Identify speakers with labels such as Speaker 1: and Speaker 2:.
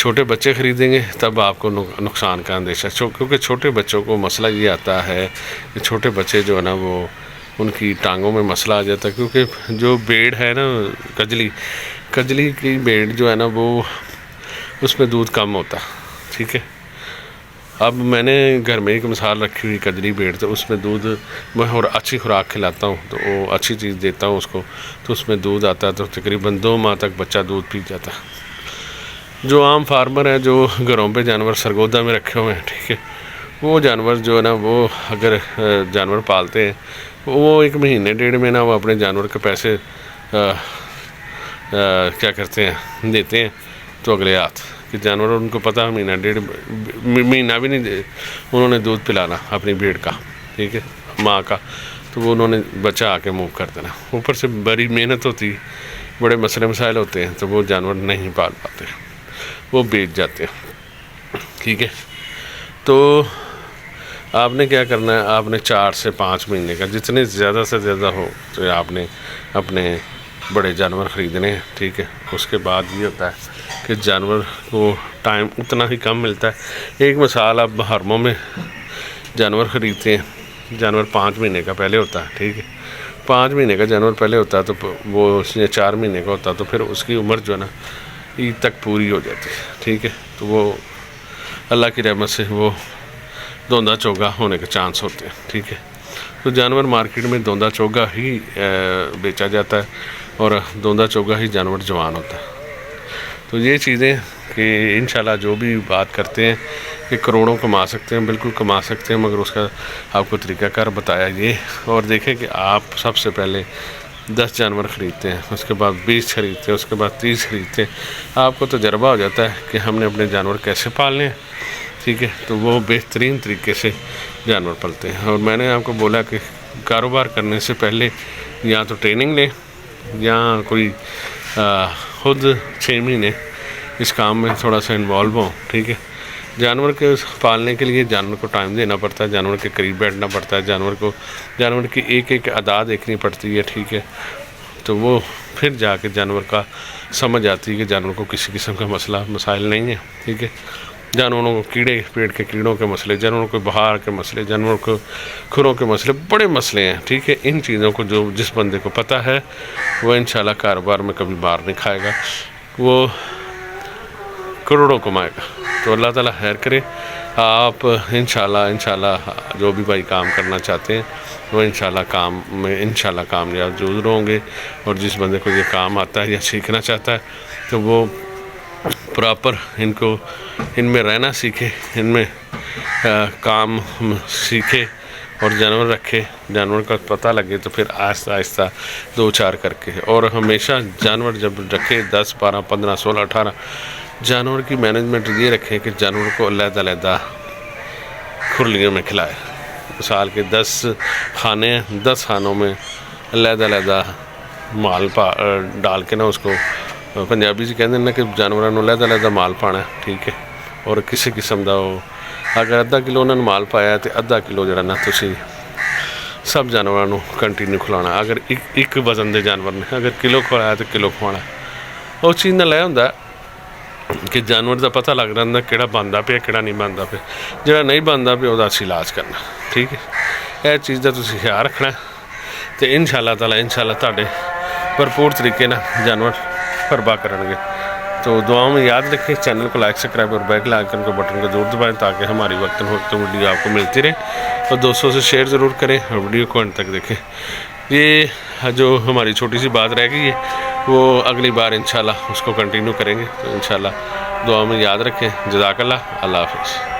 Speaker 1: چھوٹے بچے خریدیں گے تب آپ کو نقصان کا اندیشہ، کیونکہ چھوٹے بچوں کو مسئلہ یہ آتا ہے کہ چھوٹے بچے جو ہے نا وہ ان کی ٹانگوں میں مسئلہ آ جاتا ہے، کیونکہ جو بیڑ ہے نا کجلی کی بیڑ جو ہے نا وہ اس میں دودھ کم ہوتا، ٹھیک ہے۔ اب میں نے گھر میں ایک مثال رکھی ہوئی کجلی بیڑ، تو اس میں دودھ میں اور اچھی خوراک کھلاتا ہوں تو وہ اچھی چیز دیتا ہوں اس کو، تو اس میں دودھ آتا ہے، تو تقریباً 2 ماہ تک بچہ دودھ پی جاتا ہے۔ جو عام فارمر ہیں جو گھروں پہ جانور سرگودا میں رکھے ہوئے ہیں، ٹھیک ہے، وہ جانور جو ہے نا وہ اگر جانور پالتے ہیں وہ 1 مہینے 1.5 مہینہ وہ اپنے جانور کے پیسے کیا کرتے ہیں دیتے ہیں، تو اگلے ہاتھ کہ جانور ان کو پتہ مہینہ 1.5 مہینہ بھی نہیں انہوں نے دودھ پلانا اپنی بھیڑ کا، ٹھیک ہے، ماں کا، تو وہ انہوں نے بچہ آ کے موو کر دینا، اوپر سے بڑی محنت ہوتی، بڑے مسئلے مسائل ہوتے ہیں، تو وہ جانور نہیں پال پاتے، وہ بیچ جاتے ہیں، ٹھیک ہے۔ تو آپ نے کیا کرنا ہے، آپ نے 4 سے 5 مہینے کا جتنے زیادہ سے زیادہ ہو تو آپ نے اپنے بڑے جانور خریدنے ہیں، ٹھیک ہے۔ اس کے بعد یہ ہوتا ہے کہ جانور کو ٹائم اتنا ہی کم ملتا ہے۔ ایک مثال، آپ حرموں میں جانور خریدتے ہیں، جانور 5 مہینے کا پہلے ہوتا ہے، ٹھیک ہے، 5 مہینے کا جانور پہلے ہوتا ہے، تو وہ اس نے 4 مہینے کا ہوتا ہے، تو پھر اس کی عمر جو ہے نا عید تک پوری ہو جاتی ہے، ٹھیک ہے، تو وہ اللہ کی رحمت سے وہ دوندا چوگا ہونے کے چانس ہوتے ہیں، ٹھیک ہے۔ تو جانور مارکیٹ میں دوندا چوگا ہی بیچا جاتا ہے اور دوندا چوگا ہی جانور جوان ہوتا ہے۔ تو یہ چیزیں کہ انشاءاللہ جو بھی بات کرتے ہیں کہ کروڑوں کما سکتے ہیں، بالکل کما سکتے ہیں، مگر اس کا آپ کو طریقہ کار بتایا یہ، اور دیکھیں کہ آپ سب سے پہلے 10 جانور خریدتے ہیں، اس کے بعد 20 خریدتے ہیں، اس کے بعد 30 خریدتے ہیں، آپ کو تجربہ ہو جاتا ہے کہ ہم نے اپنے جانور کیسے پالنے ہیں، ٹھیک ہے، تو وہ بہترین طریقے سے جانور پلتے ہیں۔ اور میں نے آپ کو بولا کہ کاروبار کرنے سے پہلے یا تو ٹریننگ لیں یا کوئی خود 6 مہینے اس کام میں تھوڑا سا انوالو ہوں، ٹھیک ہے۔ جانور کے پالنے کے لیے جانور کو ٹائم دینا پڑتا ہے، جانور کے قریب بیٹھنا پڑتا ہے، جانور کی ایک اعداد دیکھنی پڑتی ہے، ٹھیک ہے، تو وہ پھر جا کے جانور کا سمجھ آتی ہے کہ جانور کو کسی قسم کا مسائل نہیں ہے، ٹھیک ہے۔ جانوروں کو پیٹ کے کیڑوں کے مسئلے، جانوروں کو بہار کے مسئلے، جانوروں کو کھروں کے مسئلے، بڑے مسئلے ہیں، ٹھیک ہے۔ ان چیزوں کو جس بندے کو پتہ ہے وہ انشاءاللہ کاروبار میں کبھی مار نہیں کھائے گا، وہ کروڑوں کمائے گا۔ تو اللہ تعالیٰ خیر کرے، آپ انشاءاللہ جو بھی بھائی کام کرنا چاہتے ہیں وہ انشاءاللہ کامیاب ضرور ہوں گے۔ اور جس بندے کو یہ کام آتا ہے یا سیکھنا چاہتا ہے تو وہ پراپر ان میں رہنا سیکھے، ان میں کام سیکھے اور جانور رکھے، جانور کا پتہ لگے تو پھر آہستہ آہستہ 2-4 کر کے، اور ہمیشہ جانور جب رکھے 10 12 15 16 18 جانور کی مینجمنٹ یہ رکھے کہ جانور کو علیحدہ کھرلیوں میں کھلائے۔ مثال کے 10 خانے ہیں، 10 خانوں میں علیحدہ مال ڈال کے نا، اس کو پنجابی سے کہتے ہیں نا کہ جانوروں نے علیحدہ مال پانا ہے، ٹھیک ہے، اور کسی قسم کا وہ اگر آدھا کلو انہوں نے مال پایا تو آدھا کلو جڑا نا تسی سب جانوروں کنٹینیو کھلانا، اگر ایک وزن دے جانور نے اگر کلو کھلایا تو کلو کھوانا، اس چیز نہ لے ہوتا کہ جانور دا پتہ لگ رہا ہے کہڑا بنتا پیا کہڑا نہیں بنتا پیا، جہاں نہیں بنتا پیا وہ علاج کرنا، ٹھیک ہے۔ یہ چیز کا تسی خیال رکھنا تو انشاءاللہ تعالیٰ تہاڈے بھرپور طریقے نہ جانور پربا کرن گے۔ تو دعاؤں میں یاد رکھیں، چینل کو لائک سبسکرائب اور بیل آئکن کے بٹن کو ضرور دبائیں تاکہ ہماری وقت ویڈیو آپ کو ملتی رہے، اور دوستوں سے شیئر ضرور کریں اور ویڈیو کو انڈ تک دیکھیں۔ یہ جو ہماری چھوٹی سی بات رہ گئی ہے وہ اگلی بار انشاءاللہ اس کو کنٹینیو کریں گے، تو انشاءاللہ دعاؤں میں یاد رکھیں۔ جزاک اللہ، اللہ حافظ۔